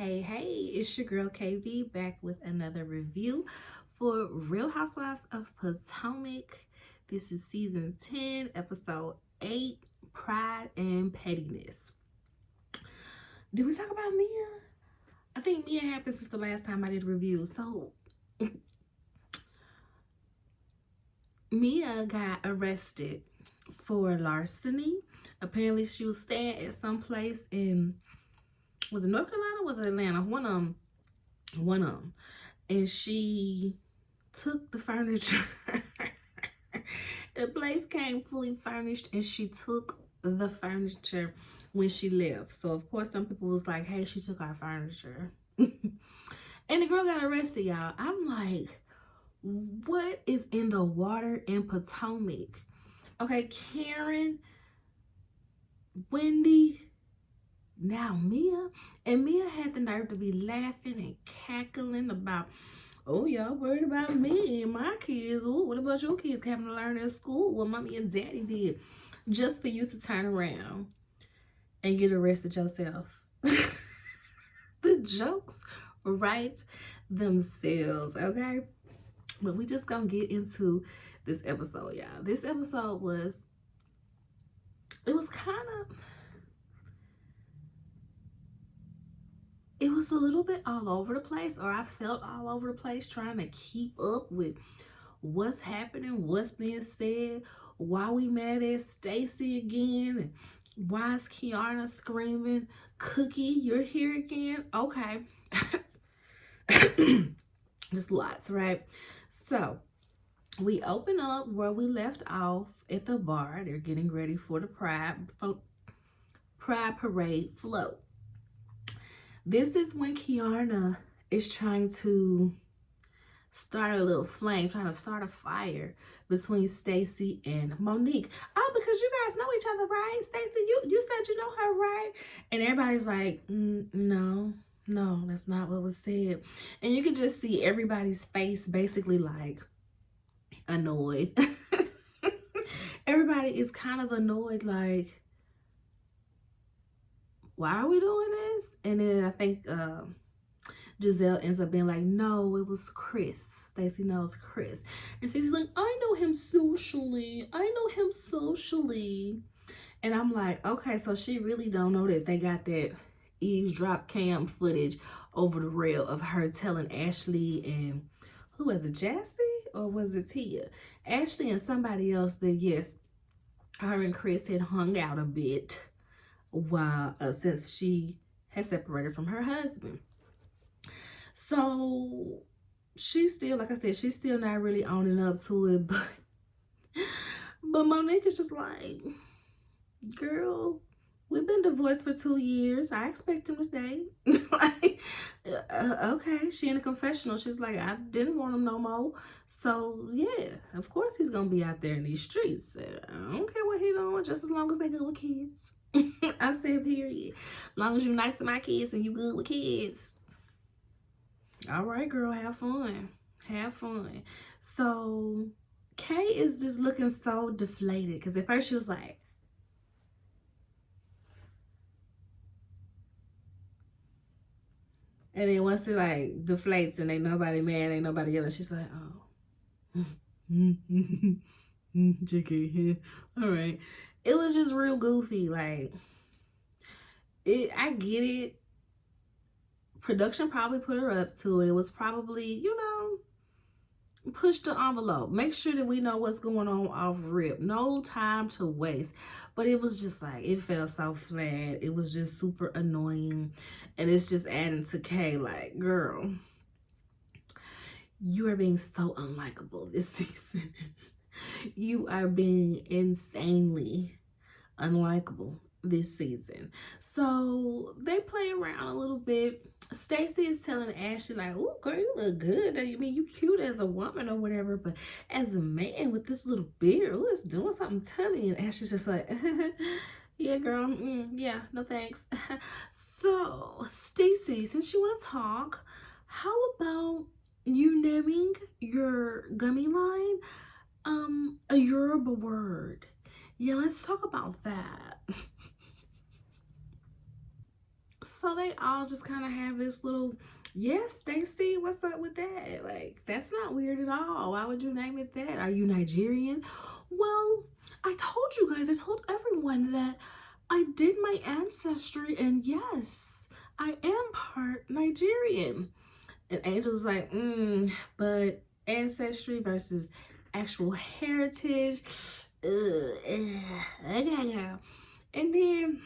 Hey, it's your girl KV back with another review for Real Housewives of Potomac. This is season 10, episode 8, Pride and Pettiness. Did we talk about Mia? I think Mia happened since the last time I did a review. So, Mia got arrested for larceny. Apparently, she was staying at some place in, was it North Carolina or was it Atlanta? One of them. And she took the furniture. The place came fully furnished and she took the furniture when she left. So of course some people was like, hey, she took our furniture. And the girl got arrested, y'all. I'm like, what is in the water in Potomac? Okay, Karen, Wendy, now Mia. And Mia had the nerve to be laughing and cackling about, oh, y'all worried about me and my kids. Ooh, what about your kids having to learn at school? What mommy and daddy did. Just for you to turn around and get arrested yourself. The jokes write themselves, okay? But we just gonna get into this episode, y'all. This episode was, it was a little bit all over the place, or I felt all over the place trying to keep up with what's happening, what's being said, why we mad at Stacy again, and why is Kiana screaming, Cookie, you're here again? Okay. Just lots, right? So we open up where we left off at the bar. They're getting ready for the Pride Parade float. This is when Kiana is trying to start a little flame, trying to start a fire between Stacy and Monique. Oh, because you guys know each other, right? Stacy, you said you know her, right? And everybody's like, no, that's not what was said. And you can just see everybody's face basically like annoyed. Everybody is kind of annoyed, like, why are we doing this? And then I think Giselle ends up being like, no, it was Chris. Stacy knows Chris. And Stacy's like, I know him socially. And I'm like, okay, so she really don't know that they got that eavesdrop cam footage over the rail of her telling Ashley and, who was it, Jassy? Or was it Tia? Ashley and somebody else that, yes, her and Chris had hung out a bit while since she had separated from her husband. So she's still, like I said, she's still not really owning up to it, but Monique is just like, girl, we've been divorced for 2 years. I expect him to date. Like, okay, she in a confessional. She's like, I didn't want him no more. So yeah, of course he's gonna be out there in these streets. I don't care what he doing, just as long as they good with kids. I said period. As long as you nice to my kids and you good with kids. All right, girl, have fun. So Kay is just looking so deflated because at first she was like, and then once it like deflates and ain't nobody mad, ain't nobody yelling, she's like, oh. JK, all right. It was just real goofy. Like, I get it. Production probably put her up to it. It was probably, push the envelope. Make sure that we know what's going on off rip. No time to waste. But it was just like, it felt so flat. It was just super annoying. And it's just adding to Kay, like, girl, you are being so unlikable this season. You are being insanely unlikable this season. So they play around a little bit. Stacy is telling Ashley like, oh girl, you look good. I mean, you cute as a woman or whatever, but as a man with this little beard, oh, it's doing something to me. And Ashley's just like, yeah, girl, yeah, no thanks. So Stacy, since you want to talk, how about you naming your gummy line a Yoruba word? Yeah, let's talk about that. So they all just kind of have this little, yes, Stacy, what's up with that? Like, that's not weird at all. Why would you name it that? Are you Nigerian? Well, I told you guys, I told everyone that I did my ancestry, and yes, I am part Nigerian. And Angel's like, but ancestry versus actual heritage. Okay. And then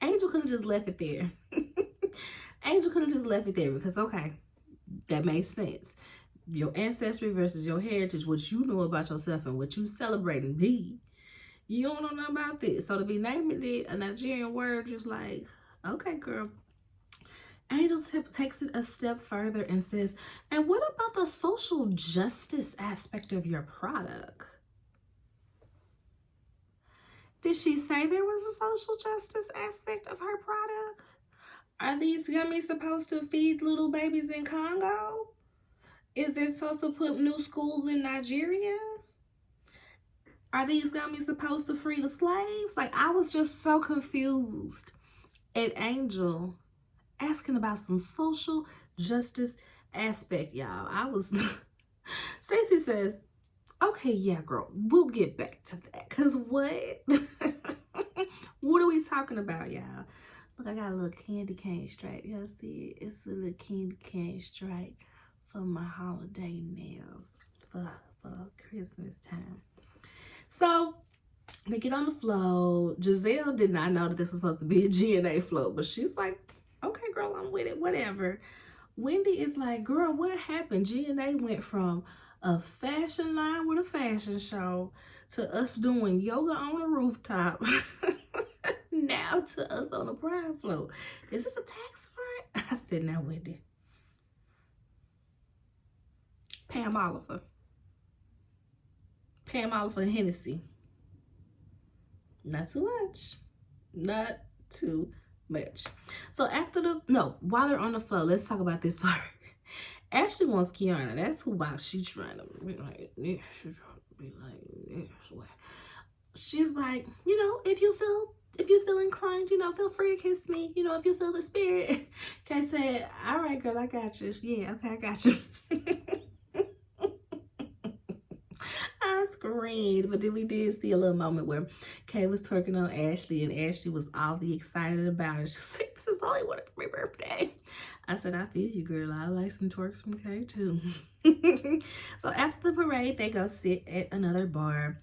Angel could have just left it there. Angel could have just left it there because, okay, that makes sense. Your ancestry versus your heritage, what you know about yourself and what you celebrating be. You don't know nothing about this. So to be naming it a Nigerian word, just like, okay, girl. Angel takes it a step further and says, and what about the social justice aspect of your product? Did she say there was a social justice aspect of her product? Are these gummies supposed to feed little babies in Congo? Is it supposed to put new schools in Nigeria? Are these gummies supposed to free the slaves? Like, I was just so confused at Angel asking about some social justice aspect, y'all. I was... Stacey says, okay, yeah, girl, we'll get back to that. Because what? What are we talking about, y'all? Look, I got a little candy cane stripe. Y'all see it? It's a little candy cane stripe for my holiday nails for Christmas time. So they get on the float. Giselle did not know that this was supposed to be a GNA float, but she's like, okay, girl, I'm with it, whatever. Wendy is like, girl, what happened? GNA went from a fashion line with a fashion show to us doing yoga on a rooftop. Now to us on a pride float. Is this a tax front? I said, now, Wendy. Pam Oliver and Hennessy. Not too much. Not too much. So while they're on the floor, let's talk about this part. Ashley wants Kiana. That's who she's trying to be like this. She's trying to be like this way. She's like, if you feel inclined, feel free to kiss me. If you feel the spirit. Kay said, all right, girl, I got you. Yeah, okay, I got you. I screamed, but then we did see a little moment where Kay was twerking on Ashley, and Ashley was awfully excited about it. She was like, this is all I wanted for my birthday. I said, I feel you, girl. I like some twerks from Kay, too. So after the parade, they go sit at another bar,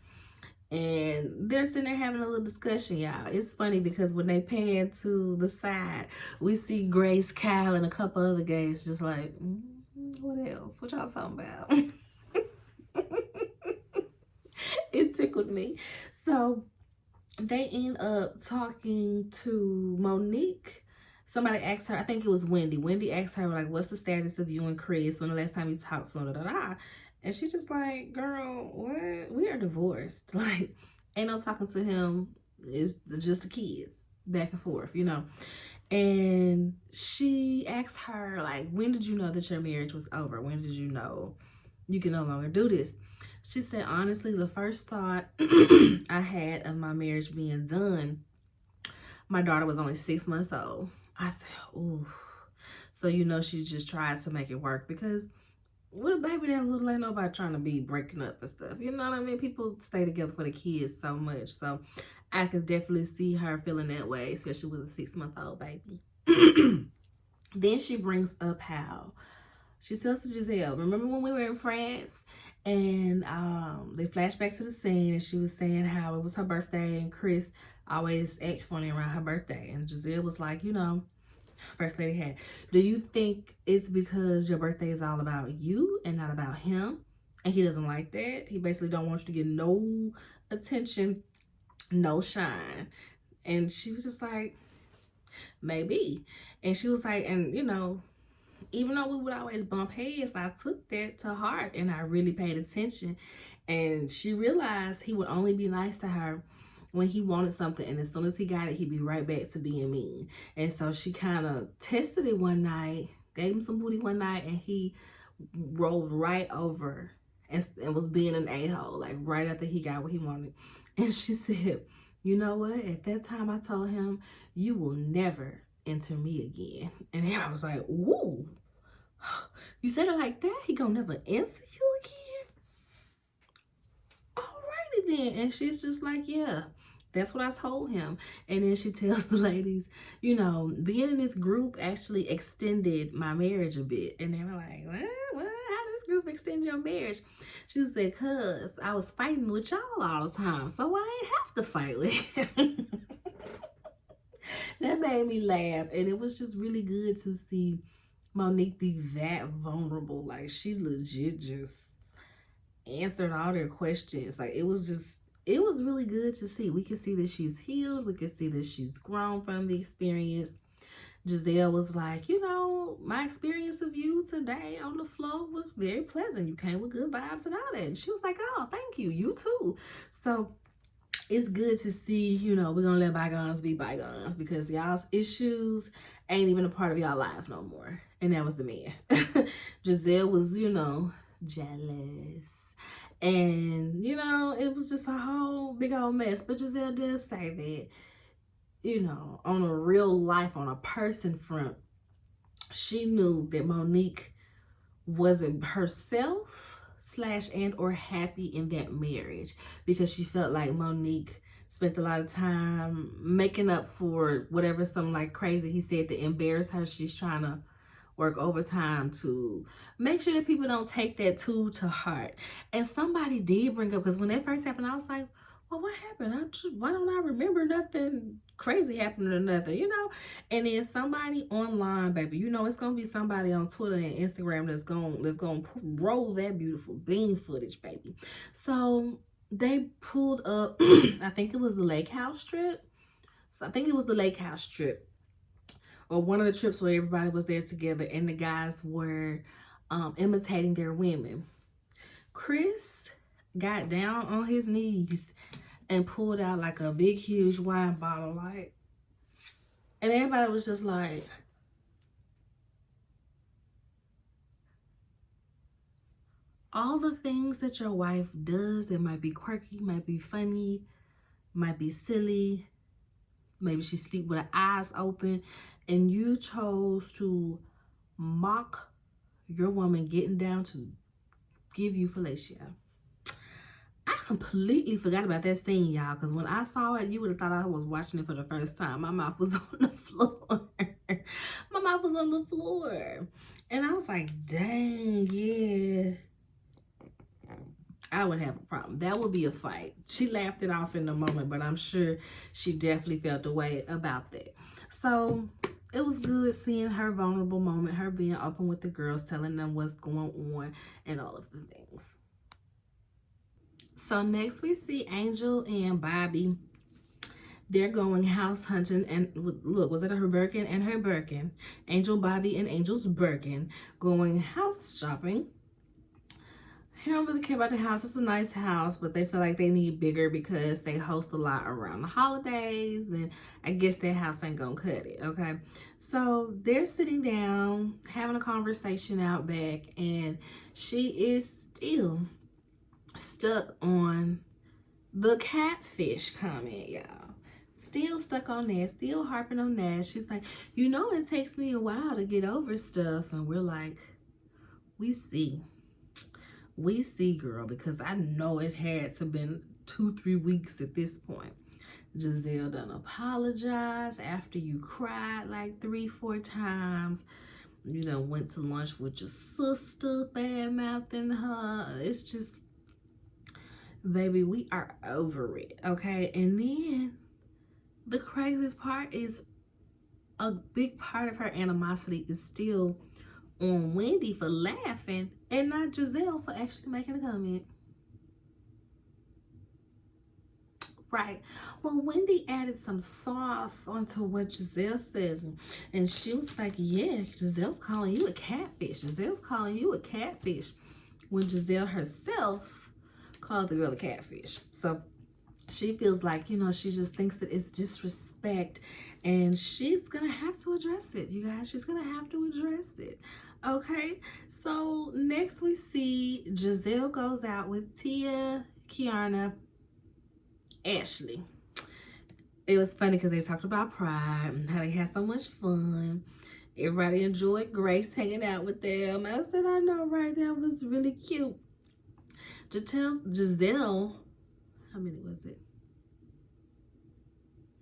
and they're sitting there having a little discussion, y'all. It's funny because when they pan to the side, we see Grace, Kyle, and a couple other guys just like, what else? What y'all talking about? It tickled me. So they end up talking to Monique. Somebody asked her, I think it was Wendy. Wendy asked her, like, what's the status of you and Chris? When the last time you talked to him? And she just like, girl, what? We are divorced. Like, ain't no talking to him. It's just the kids back and forth, And she asked her, like, when did you know that your marriage was over? When did you know you can no longer do this? She said, honestly, the first thought I had of my marriage being done, my daughter was only 6 months old. I said, ooh. So, she just tried to make it work because with a baby that little, ain't nobody trying to be breaking up and stuff. You know what I mean? People stay together for the kids so much. So I could definitely see her feeling that way, especially with a 6-month-old baby. Then she brings up how she says to Giselle, remember when we were in France and they flash back to the scene and she was saying how it was her birthday and Chris always act funny around her birthday. And Giselle was like, First Lady had, do you think it's because your birthday is all about you and not about him? And he doesn't like that. He basically don't want you to get no attention, no shine. And she was just like, maybe. And she was like, and even though we would always bump heads, I took that to heart and I really paid attention. And she realized he would only be nice to her when he wanted something, and as soon as he got it, he'd be right back to being mean. And so she kind of tested it one night, gave him some booty one night, and he rolled right over and was being an a-hole, like right after he got what he wanted. And she said, you know what? At that time, I told him, you will never, enter me again. And everybody was like, ooh, you said it like that? He gonna never answer you again? Alrighty then. And she's just like, yeah, that's what I told him. And then she tells the ladies, you know, being in this group actually extended my marriage a bit. And they were like, what? How this group extend your marriage? She said, cause I was fighting with y'all all the time, so I ain't have to fight with him. That made me laugh. And it was just really good to see Monique be that vulnerable. Like, she legit just answered all their questions. Like, it was really good to see. We can see that she's healed. We can see that she's grown from the experience. Giselle was like, you know, my experience of you today on the floor was very pleasant. You came with good vibes and all that. And she was like, oh, thank you. You too. So it's good to see, you know, we're going to let bygones be bygones, because y'all's issues ain't even a part of y'all lives no more. And that was the man. Giselle was, you know, jealous. And, you know, it was just a whole big old mess. But Giselle does say that, you know, on a real life, on a person front, she knew that Monique wasn't herself / and or happy in that marriage, because she felt like Monique spent a lot of time making up for whatever, some like crazy he said to embarrass her. She's trying to work overtime to make sure that people don't take that too to heart. And somebody did bring up, because when that first happened, I was like, well, what happened? Why don't I remember nothing crazy happening or nothing, you know? And then somebody online, baby, you know, it's gonna be somebody on Twitter and Instagram that's gonna roll that beautiful bean footage, baby. So they pulled up, I think it was the lake house trip. So I think it was the lake house trip, or one of the trips where everybody was there together and the guys were imitating their women. Chris got down on his knees and pulled out like a big, huge wine bottle, like, and everybody was just like, all the things that your wife does, it might be quirky, might be funny, might be silly, maybe she sleep with her eyes open, and you chose to mock your woman getting down to give you fellatio. I completely forgot about that scene, y'all, because when I saw it, you would have thought I was watching it for the first time. My mouth was on the floor. My mouth was on the floor. And I was like, dang, yeah. I would have a problem. That would be a fight. She laughed it off in the moment, but I'm sure she definitely felt the way about that. So it was good seeing her vulnerable moment, her being open with the girls, telling them what's going on and all of the things. So next we see Angel and Bobby. They're going house hunting, and look, was it her Birkin and her Birkin? Angel, Bobby, and Angel's Birkin going house shopping. They don't really care about the house. It's a nice house, but they feel like they need bigger because they host a lot around the holidays, and I guess their house ain't gonna cut it, okay? So they're sitting down, having a conversation out back, and she is still stuck on the catfish comment, y'all. Still stuck on that, still harping on that. She's like, you know, it takes me a while to get over stuff. And we're like, we see, girl, because I know it had to been 2-3 weeks at this point. Giselle done apologized after you cried like 3-4 times. You done went to lunch with your sister, bad mouthing her. It's just, baby, we are over it, okay? And then the craziest part is a big part of her animosity is still on Wendy for laughing and not Giselle for actually making a comment. Right. Well, Wendy added some sauce onto what Giselle says. And she was like, yeah, Giselle's calling you a catfish. Giselle's calling you a catfish. When Giselle herself called the girl a catfish. So she feels like, you know, she just thinks that it's disrespect. And she's going to have to address it, you guys. She's going to have to address it. Okay. So next we see Giselle goes out with Tia, Kiana, Ashley. it was funny because they talked about Pride and how they had so much fun. Everybody enjoyed Grace hanging out with them. I said, I know, right? That was really cute. Giselle, how many was it?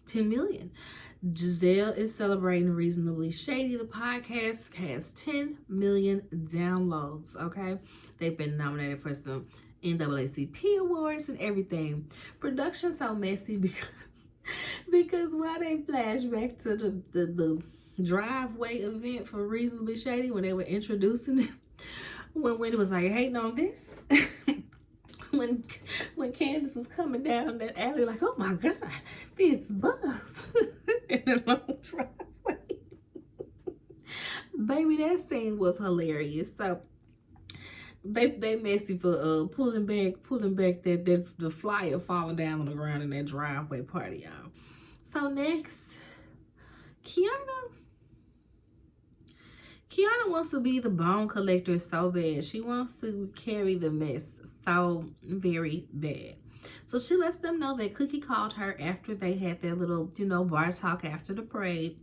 10 million. Giselle is celebrating Reasonably Shady. The podcast has 10 million downloads, okay? They've been nominated for some NAACP awards and everything. Production's so messy because while they flash back to the driveway event for Reasonably Shady when they were introducing it, when Wendy was like hating on this, when Candace was coming down that alley like, oh my God, this bus in the long driveway. Baby, that scene was hilarious. So they messy for pulling back that the flyer falling down on the ground in that driveway party, y'all. So next, Kiana wants to be the bone collector so bad. She wants to carry the mess so very bad. So she lets them know that Cookie called her after they had their little, bar talk after the parade.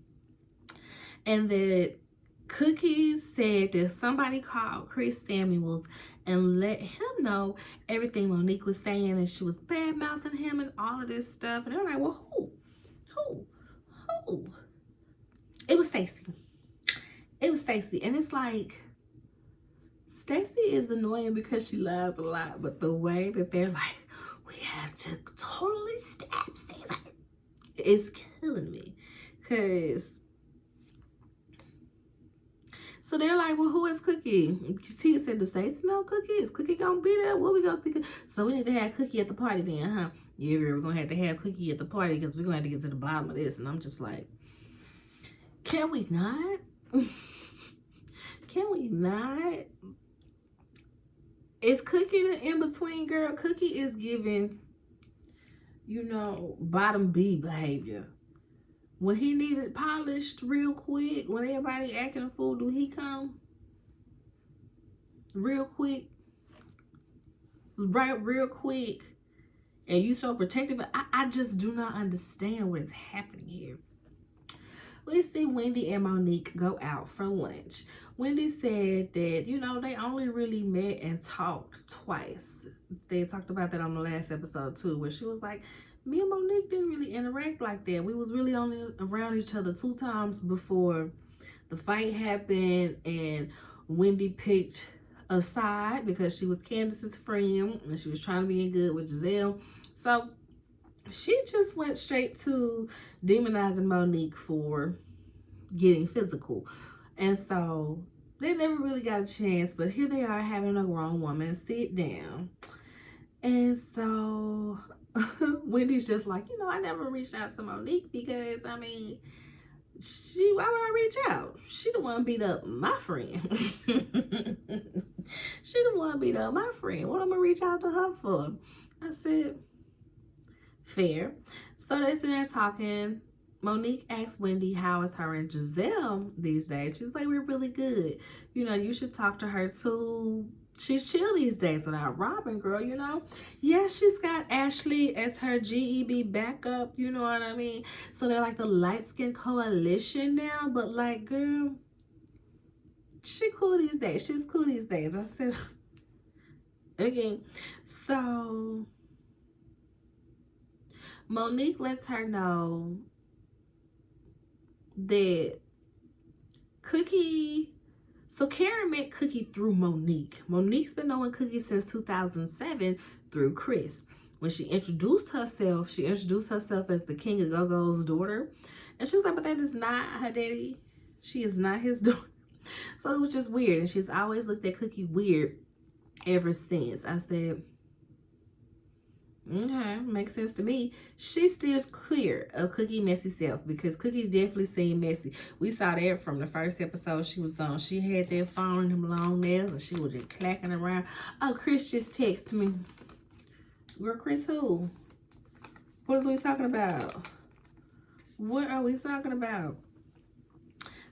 And that Cookie said that somebody called Chris Samuels and let him know everything Monique was saying, and she was bad-mouthing him and all of this stuff. And they're like, well, who? It was Stacey. And it's like, Stacey is annoying because she lies a lot, but the way that they're like, we have to totally stab Stacey, is killing me. So they're like, well, who is Cookie? Tia said to Stacey, no, Cookie. Is Cookie gonna be there? What we gonna see? So we need to have Cookie at the party then, huh? Yeah, we're gonna have to have Cookie at the party because we're gonna have to get to the bottom of this. And I'm just like, can we not? Can we not? Is Cookie the in-between girl? Cookie is giving, bottom B behavior. When he needed polished real quick, when everybody acting a fool, do he come real quick? Right, real quick. And you so protective. I just do not understand what is happening here. We see Wendy and Monique go out for lunch. Wendy said that, they only really met and talked twice. They talked about that on the last episode too, where she was like, me and Monique didn't really interact like that. We was really only around each other 2 times before the fight happened, and Wendy picked a side because she was Candace's friend and she was trying to be in good with Giselle. So she just went straight to demonizing Monique for getting physical. And so they never really got a chance, but here they are having a grown woman sit down. And so Wendy's just like, I never reached out to Monique because, why would I reach out? She the one beat up my friend. She the one beat up my friend. What I'm going to reach out to her for? I said, fair. So they sit there talking. Monique asked Wendy how is her and Giselle these days. She's like, we're really good. You should talk to her too. She's chill these days without Robin, girl, Yeah, she's got Ashley as her GEB backup, you know what I mean? So they're like the light-skinned coalition now, but like, girl, she cool these days. She's cool these days. I said, okay. So Monique lets her know that Cookie... So Karen met Cookie through Monique. Monique's been knowing Cookie since 2007 through Chris. When she introduced herself as the King of Go-Go's daughter. And she was like, but that is not her daddy. She is not his daughter. So it was just weird. And she's always looked at Cookie weird ever since. I said, okay, makes sense to me. She steers clear of Cookie messy self because Cookie definitely seemed messy. We saw that from the first episode she was on. She had that phone and them long nails and she was just clacking around. Oh, Chris just texted me. Girl, Chris who? What is we talking about? What are we talking about?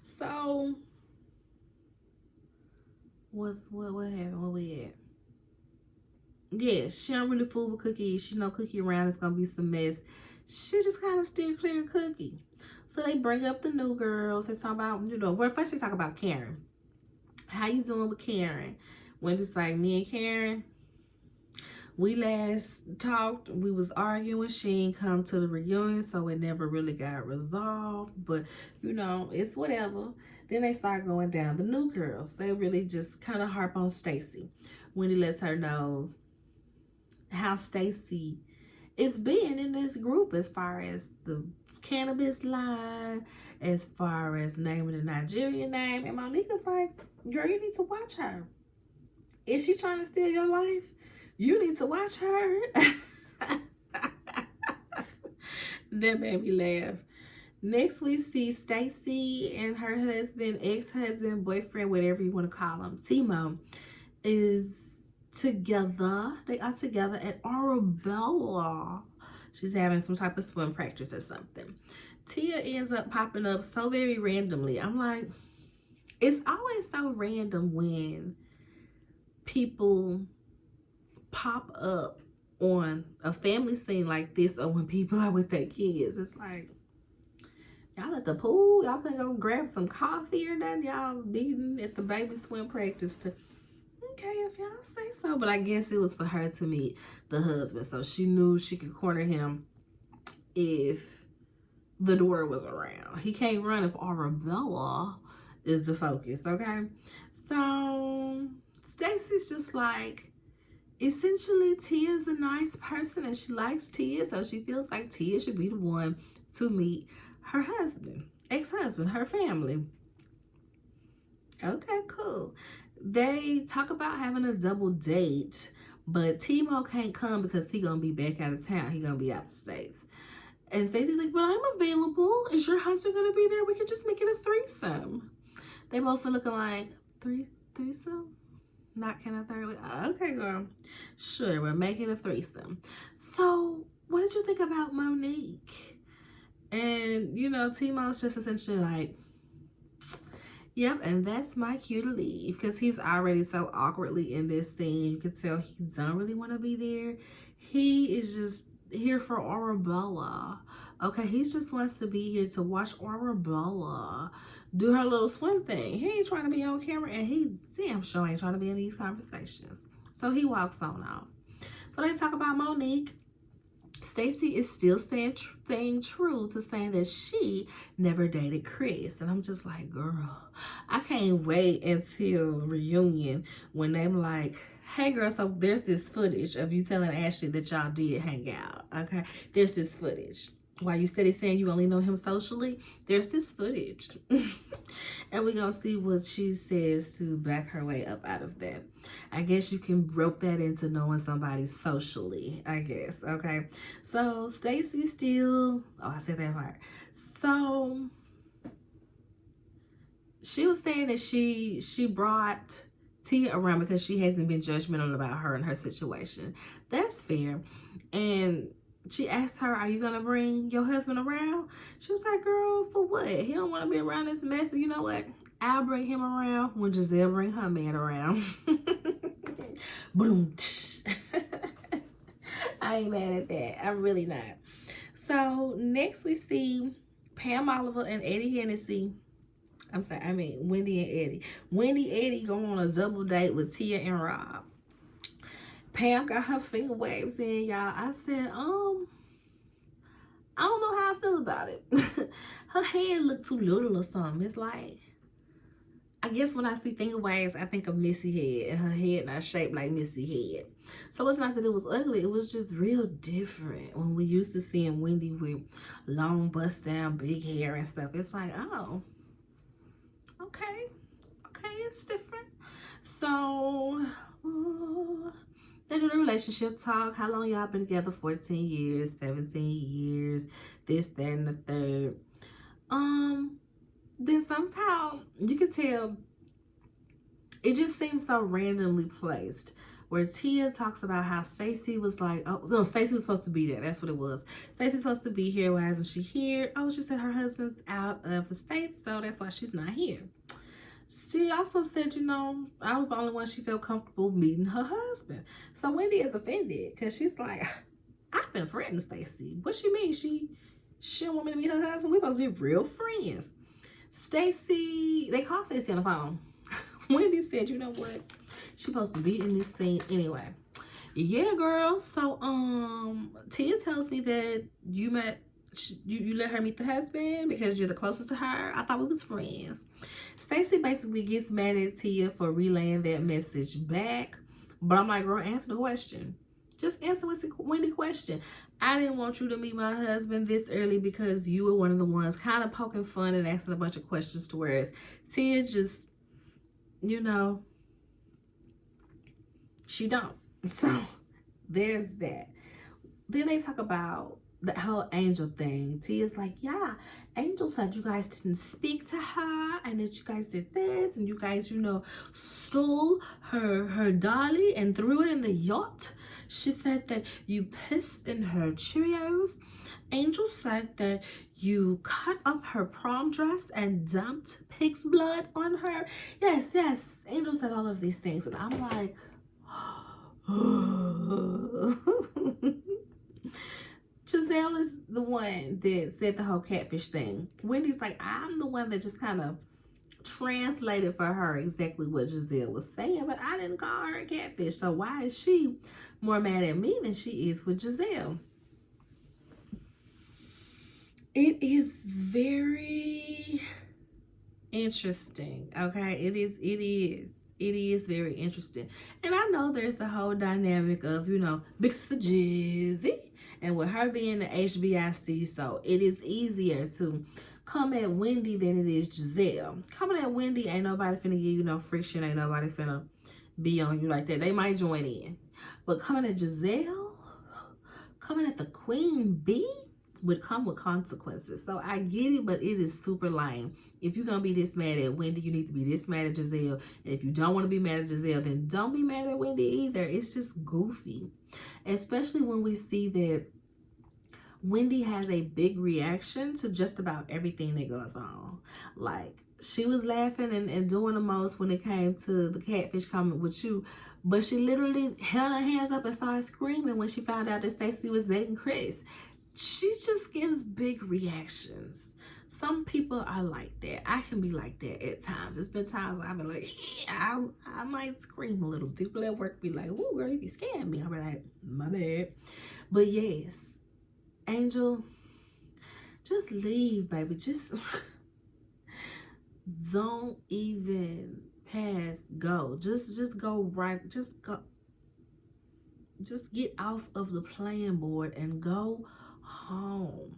So, what happened? Where we at? Yeah, she don't really fool with Cookie. She know Cookie around, it's gonna be some mess. she just kind of steer clear of Cookie. So they bring up the new girls. They talk about, well, first they talk about Karen. How you doing with Karen? Wendy's like, me and Karen, we last talked, we was arguing. She ain't come to the reunion, so it never really got resolved. But, it's whatever. Then they start going down the new girls. They really just kind of harp on Stacy. Wendy lets her know how Stacy is being in this group as far as the cannabis line, as far as naming the Nigerian name. And Monica's like, girl, you need to watch her. Is she trying to steal your life? You need to watch her. That made me laugh. Next, we see Stacy and her husband, ex-husband, boyfriend, whatever you want to call him, Timo, is together. They are together at Arabella. She's having some type of swim practice or something. Tia ends up popping up so very randomly. I'm like, it's always so random when people pop up on a family scene like this, or when people are with their kids. It's like, y'all at the pool, y'all can go grab some coffee or nothing. Y'all meeting at the baby swim practice to, okay, if y'all say so. But I guess it was for her to meet the husband, so she knew she could corner him if the daughter was around. He can't run if Arabella is the focus, okay? So Stacy's just like, essentially, Tia's a nice person and she likes Tia, so she feels like Tia should be the one to meet her husband, ex-husband, her family. Okay, cool. They talk about having a double date, but Timo can't come because he gonna be back out of town. He gonna be out of the States. And Stacey's like, but I'm available. Is your husband gonna be there? We could just make it a threesome. They both are looking like, threesome? Not can a third? Okay, girl. Sure, we're making a threesome. So, what did you think about Monique? And, Timo's just essentially like, yep, and that's my cue to leave. Because he's already so awkwardly in this scene. You can tell he don't really want to be there. He is just here for Arabella. Okay, he just wants to be here to watch Arabella do her little swim thing. He ain't trying to be on camera, and he damn sure ain't trying to be in these conversations. So he walks on off. So they talk about Monique. Stacy is still staying true to saying that she never dated Chris. And I'm just like, girl, I can't wait until reunion when they're like, hey, girl, so there's this footage of you telling Ashley that y'all did hang out, okay? There's this footage. While you steady saying you only know him socially, there's this footage. And we're going to see what she says to back her way up out of that. I guess you can rope that into knowing somebody socially, I guess, okay? So, Stacy still... Oh, I said that part. So, she was saying that she brought Tia around because she hasn't been judgmental about her and her situation. That's fair. And she asked her, are you going to bring your husband around? She was like, girl, for what? He don't want to be around this mess. And you know what? I'll bring him around when Giselle bring her man around. Boom. I ain't mad at that. I'm really not. So next we see Pam Oliver and Eddie Hennessy. Wendy and Eddie. Eddie go on a double date with Tia and Rob. Pam got her finger waves in, y'all. I said, I don't know how I feel about it. Her head looked too little or something. It's like, I guess when I see finger waves, I think of Missy head, and her head not shaped like Missy head. So it's not that it was ugly. It was just real different when we used to seeing Wendy with long bust down, big hair and stuff. It's like, oh, okay, it's different. So, they do the relationship talk. How long y'all been together? 14 years, 17 years, this, that, and the third. Then somehow you can tell it just seems so randomly placed. Where Tia talks about how Stacey was like, oh no, Stacey was supposed to be there. That's what it was. Stacey's supposed to be here. Why isn't she here? Oh, she said her husband's out of the States, so that's why she's not here. She also said, I was the only one she felt comfortable meeting her husband. So Wendy is offended because she's like, I've been friending Stacey. What she mean? She don't want me to meet her husband? We supposed to be real friends. Stacey, they called Stacey on the phone. Wendy said, you know what? She's supposed to be in this scene anyway. Yeah, girl. So, Tia tells me that you let her meet the husband because you're the closest to her. I thought we was friends. Stacey basically gets mad at Tia for relaying that message back. But I'm like, girl, answer the question. Just answer Wendy's question. I didn't want you to meet my husband this early because you were one of the ones kind of poking fun and asking a bunch of questions to whereas Tia just, you know, she don't. So there's that. Then they talk about the whole Angel thing. Tia's like, yeah, Angel said you guys didn't speak to her and that you guys did this and you guys, you know, stole her dolly and threw it in the yacht. She said that you pissed in her Cheerios. Angel said that you cut up her prom dress and dumped pig's blood on her. Yes, yes. Angel said all of these things. And I'm like, Giselle is the one that said the whole catfish thing. Wendy's like, I'm the one that just kind of translated for her exactly what Giselle was saying, but I didn't call her a catfish. So why is she more mad at me than she is with Giselle? It is very interesting. Okay, it is very interesting. And I know there's the whole dynamic of, you know, Big Sister Jizzy and with her being the HBIC, so it is easier to come at Wendy than it is Giselle. Coming at Wendy, ain't nobody finna give you no friction, ain't nobody finna be on you like that. They might join in. But coming at Giselle, coming at the Queen Bee, would come with consequences. So I get it, but it is super lame. If you're gonna be this mad at Wendy, you need to be this mad at Giselle. And if you don't want to be mad at Giselle, then don't be mad at Wendy either. It's just goofy. Especially when we see that Wendy has a big reaction to just about everything that goes on. Like, she was laughing and doing the most when it came to the catfish comment with you. But she literally held her hands up and started screaming when she found out that Stacey was dating Chris. She just gives big reactions. Some people are like that. I can be like that at times. It's been times where I've been like, yeah, I might scream a little. People at work be like, oh, girl, you be scaring me. I'll be like, my bad. But yes, Angel, just leave, baby. Just don't even pass go. Just go right. Just go. Just get off of the playing board and go home.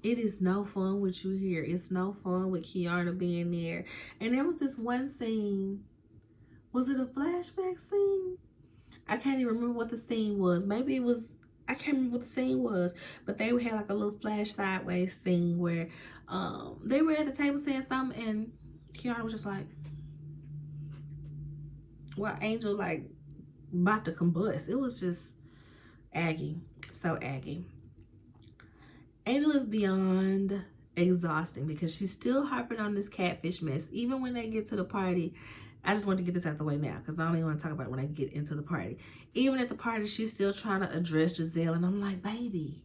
It is no fun with you here. It's no fun with Kiana being there. And there was this one scene. Was it a flashback scene? I can't even remember what the scene was. Maybe it was, I can't remember what the scene was. But they had like a little flash sideways scene where they were at the table saying something and Kiana was just like, well, Angel like about to combust. It was just Aggie. So Aggie. Angel is beyond exhausting because she's still harping on this catfish mess. Even when they get to the party, I just want to get this out of the way now because I don't even want to talk about it when I get into the party. Even at the party, she's still trying to address Giselle. And I'm like, baby,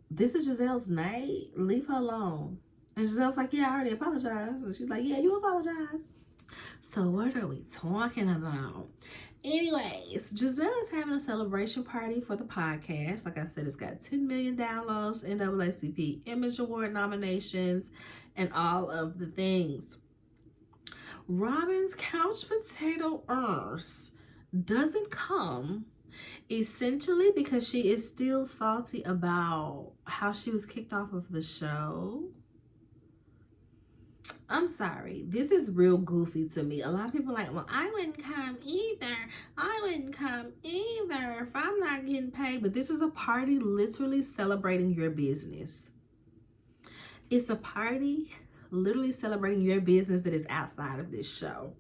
this is Giselle's night. Leave her alone. And Giselle's like, yeah, I already apologized. And she's like, yeah, you apologize. So what are we talking about? Anyways, Giselle is having a celebration party for the podcast. Like I said, it's got 10 million downloads, NAACP Image Award nominations, and all of the things. Robin's couch potato earth doesn't come essentially because she is still salty about how she was kicked off of the show. I'm sorry. This is real goofy to me. A lot of people are like, well, I wouldn't come either. I wouldn't come either if I'm not getting paid. But this is a party literally celebrating your business. It's a party literally celebrating your business that is outside of this show.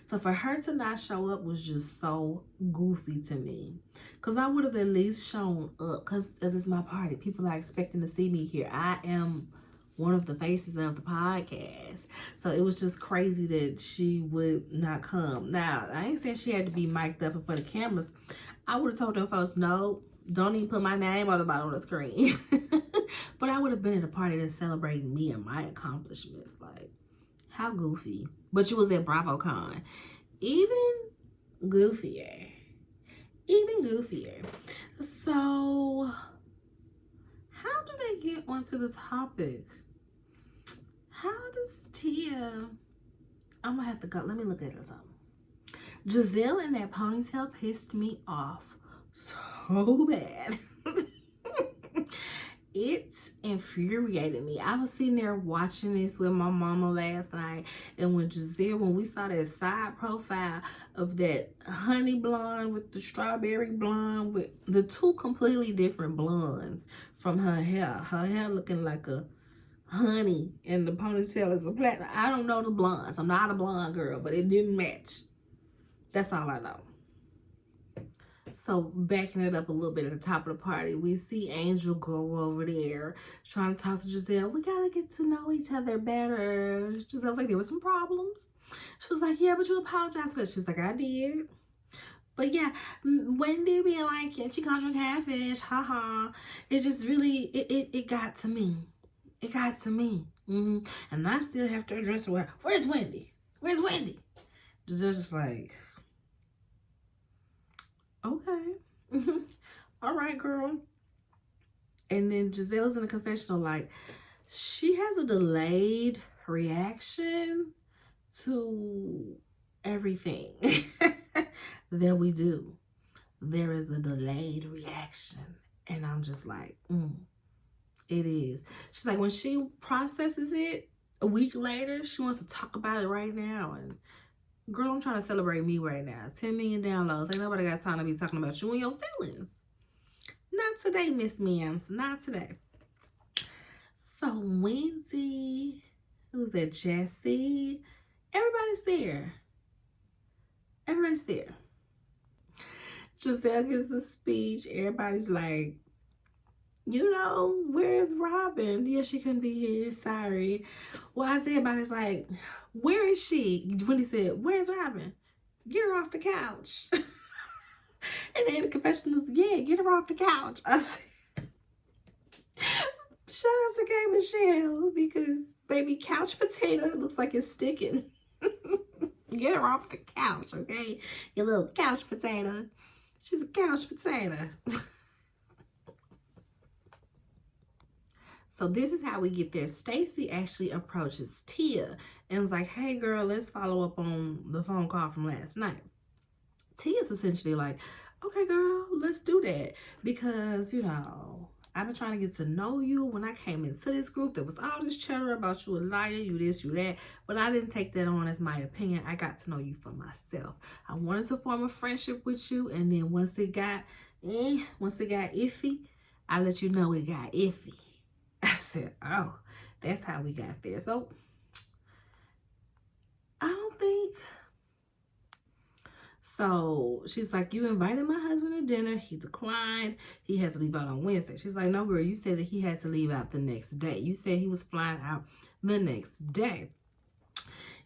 So for her to not show up was just so goofy to me. Because I would have at least shown up because it's my party. People are expecting to see me here. I am one of the faces of the podcast. So it was just crazy that she would not come. Now, I ain't saying she had to be mic'd up in front of cameras. I would have told them folks, no, Don't even put my name on the bottom of the screen. But I would have been at a party that's celebrating me and my accomplishments. Like, how goofy. But you was at BravoCon. Even goofier. Even goofier. So, how do they get onto the topic? How does Tia... I'm going to have to go. Let me look at it or something. Giselle in that ponytail pissed me off so bad. It infuriated me. I was sitting there watching this with my mama last night, and when we saw that side profile of that honey blonde with the strawberry blonde, with the two completely different blondes from her hair looking like a honey and the ponytail is a platinum. I don't know the blondes. I'm not a blonde girl, but it didn't match. That's all I know. So backing it up a little bit at the top of the party, we see Angel go over there trying to talk to Giselle. We gotta get to know each other better. Giselle's like, there were some problems. She was like, yeah, but you apologized for that. She was like, I did. But yeah, Wendy being like, yeah, she called you a catfish, haha. It just really, it got to me. It got to me. And I still have to address her. Where's Wendy? Where's Wendy? Giselle's just like, okay. All right, girl. And then Giselle's in a confessional, like, she has a delayed reaction to everything that we do. There is a delayed reaction. And I'm just like, it is. She's like, when she processes it a week later, she wants to talk about it right now. And girl, I'm trying to celebrate me right now. 10 million downloads. Ain't nobody got time to be talking about you and your feelings. Not today, Miss Mims. Not today. So Wendy, who's that? Jesse. Everybody's there. Everybody's there. Giselle gives a speech. Everybody's like, you know, where's Robin? Yeah, she couldn't be here. Sorry. Well, everybody's like, where is she? When he said, where's Robin? Get her off the couch. And then the confessionals, yeah, get her off the couch. I said, shout out to K. Michelle, because baby couch potato looks like it's sticking. Get her off the couch, okay? You little couch potato. She's a couch potato. So this is how we get there. Stacey actually approaches Tia and is like, hey girl, let's follow up on the phone call from last night. Tia's essentially like, okay girl, let's do that. Because, you know, I've been trying to get to know you. When I came into this group, there was all this chatter about you a liar, you this, you that. But I didn't take that on as my opinion. I got to know you for myself. I wanted to form a friendship with you. And then once it got iffy, I let you know it got iffy. I said, oh, that's how we got there. So, I don't think. So, she's like, you invited my husband to dinner. He declined. He had to leave out on Wednesday. She's like, no, girl, you said that he had to leave out the next day. You said he was flying out the next day.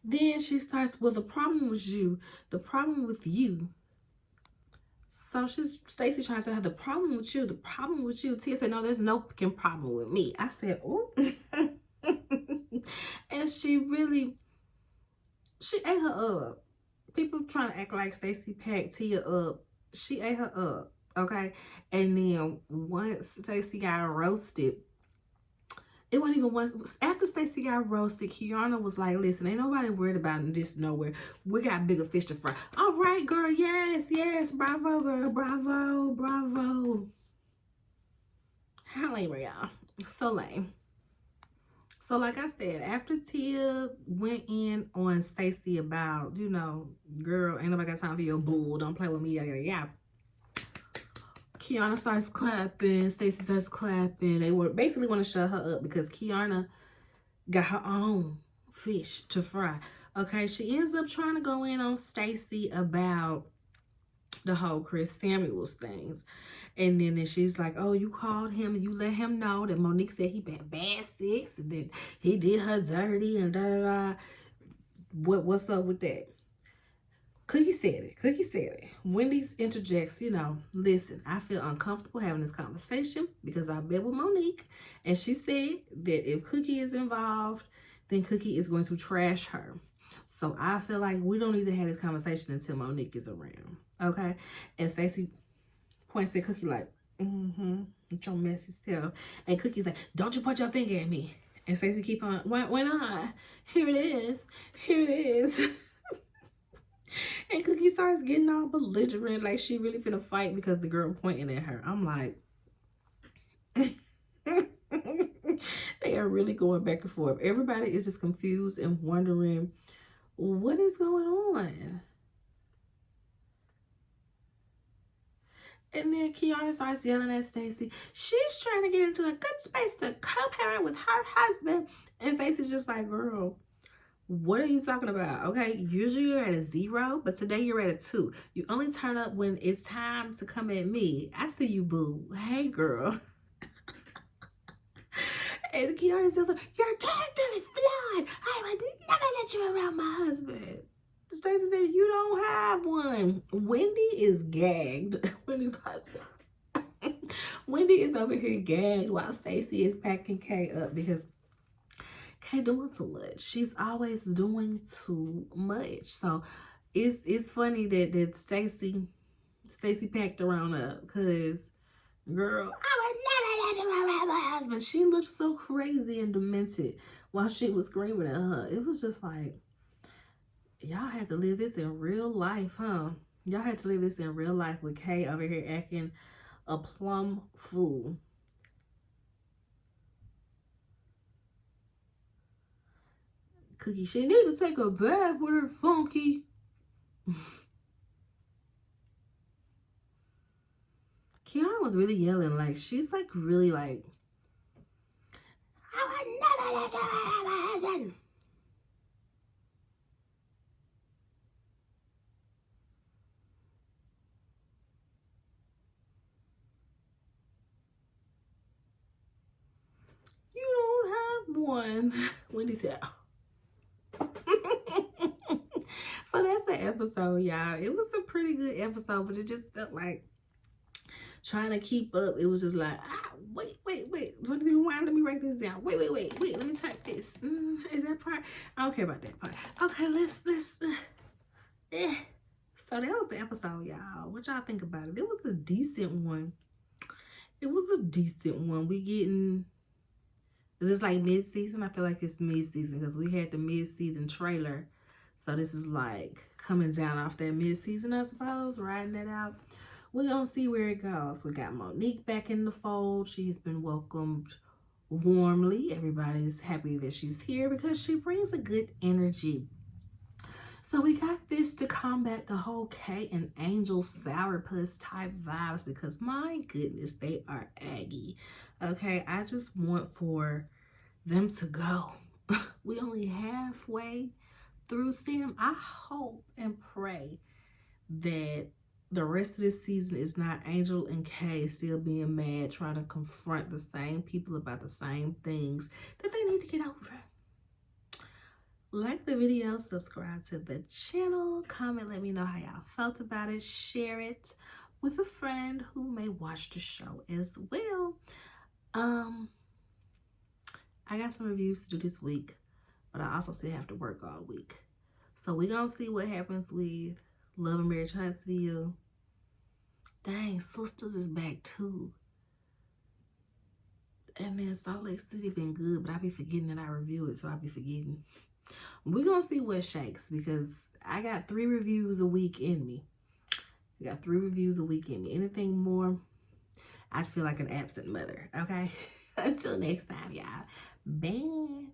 Then she starts, well, the problem was you. The problem with you. So Stacey trying to tell her the problem with you. The problem with you. Tia said, no, there's no problem with me. I said, oh. And she ate her up. People trying to act like Stacey packed Tia up. She ate her up. Okay. And then once Stacey got roasted, it wasn't even once. After Stacey got roasted, Kiana was like, listen, ain't nobody worried about this nowhere. We got bigger fish to fry. All right, girl. Yes, yes. Bravo, girl. Bravo, bravo. How lame were y'all? So lame. So like I said, after Tia went in on Stacey about, you know, girl, ain't nobody got time for your bull. Don't play with me. Yada, yada, yada. Kiana starts clapping. Stacey starts clapping. They were basically want to shut her up because Kiana got her own fish to fry. Okay, she ends up trying to go in on Stacey about the whole Chris Samuels things. And then she's like, oh, you called him and you let him know that Monique said he been bad sex and that he did her dirty and da-da-da. What's up with that? Cookie said it. Cookie said it. Wendy's interjects, listen, I feel uncomfortable having this conversation because I've been with Monique, and she said that if Cookie is involved, then Cookie is going to trash her. So I feel like we don't need to have this conversation until Monique is around. Okay? And Stacey points at Cookie like, it's your messy self. And Cookie's like, don't you point your finger at me. And Stacey keep on, why not? Here it is. Here it is. And Cookie starts getting all belligerent, like she really finna fight because the girl pointing at her. I'm like, they are really going back and forth. Everybody is just confused and wondering what is going on. And then Kiana starts yelling at Stacey. She's trying to get into a good space to co-parent with her husband. And Stacey's just like, girl, what are you talking about? Okay, usually you're at a 0, but today you're at a 2. You only turn up when it's time to come at me. I see you, boo. Hey, girl. And Kiana says, your character is flawed. I would never let you around my husband. Stacey said, you don't have one. Wendy is gagged. Wendy is over here gagged while Stacey is packing Kay up because Kay doing too much. She's always doing too much. So it's funny that Stacey packed her on up because, girl, I would never let you around my husband. She looked so crazy and demented while she was screaming at her. It was just like, y'all had to live this in real life, huh? Y'all had to live this in real life with Kay over here acting a plumb fool. Cookie, she need to take a bath with her funky. Kiana was really yelling, like, she's like really like, I would never let you have my husband. You don't have one. Wendy said. So that's the episode, y'all. It was a pretty good episode, but it just felt like trying to keep up. It was just like, wait. What do you want? Let me write this down. Wait. Let me type this. Is that part? I don't care about that part. Okay, let's. So that was the episode, y'all. What y'all think about it? It was a decent one. We getting. Is this like mid-season? I feel like it's mid-season because we had the mid-season trailer. So this is like coming down off that mid-season, I suppose, riding that out. We're going to see where it goes. We got Monique back in the fold. She's been welcomed warmly. Everybody's happy that she's here because she brings a good energy. So we got this to combat the whole Kay and Angel sourpuss type vibes because my goodness, they are aggy. Okay, I just want for them to go. We only halfway through seeing them. I hope and pray that the rest of this season is not Angel and Kay still being mad, trying to confront the same people about the same things that they need to get over. Like the video, subscribe to the channel, comment, let me know how y'all felt about it, share it with a friend who may watch the show as well. I got some reviews to do this week, but I also still have to work all week. So we're going to see what happens with Love and Marriage Huntsville. Dang, Sisters is back too. And then Salt Lake City been good, but I be forgetting that I review it, so I be forgetting. We're going to see what shakes because I got 3 reviews a week in me. Anything more, I'd feel like an absent mother, okay? Until next time, y'all. Bye.